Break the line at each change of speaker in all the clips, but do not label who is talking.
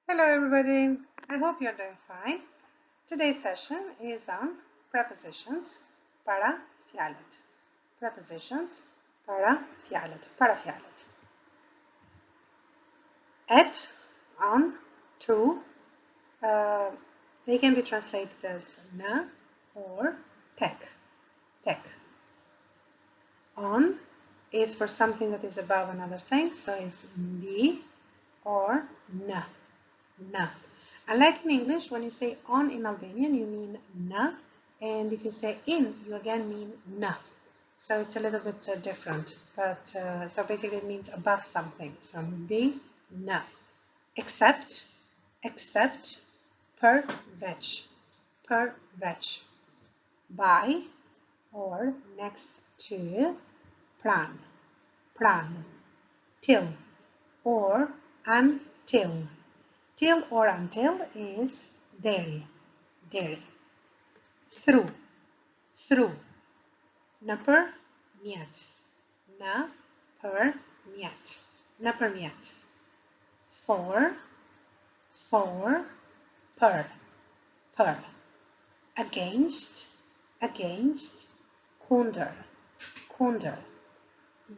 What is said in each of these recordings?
Hello everybody, I hope you're doing fine. Today's session is on prepositions, Parafjalet. Prepositions, Parafjalet. At, on, to, they can be translated as na or tek. On is for something that is above another thing, so it's bi or na. Unlike in English, when you say on in Albanian, you mean na, and if you say in, you again mean na. So it's a little bit different, but so basically it means above something. So bi, na. Except, per veg. By or next to, plan. Till or until. Till or until is deri. Through. Nëpërmjet. Nëpërmjet. For. Per. Against. Kundër.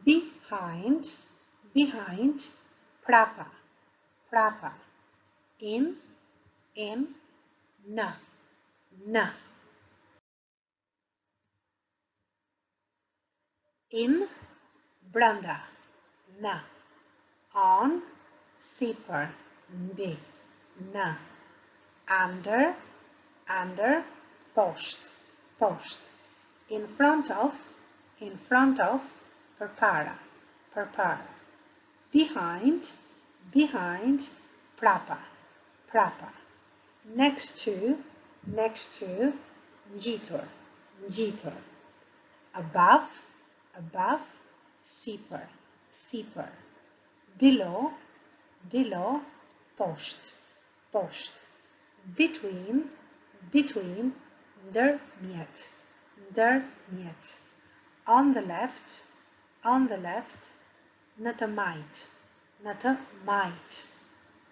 Behind. Prapa. In, në. In, brenda, në. On, sipër, mbi, në. Under, poshtë. In front of, përpara. Behind, prapa. Next to, ngjitur. Above, sipër. Below, poshtë. Between, ndërmjet. On the left, në të majt.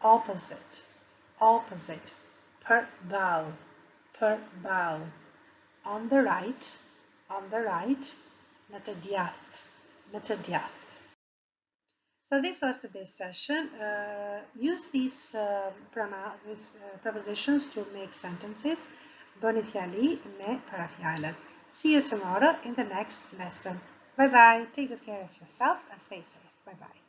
Opposite. Përballë. On the right, në të djathtë. So this was today's session. Use these prepositions to make sentences. Bëni fjali me parafjalet. See you tomorrow in the next lesson. Bye bye. Take good care of yourself and stay safe. Bye bye.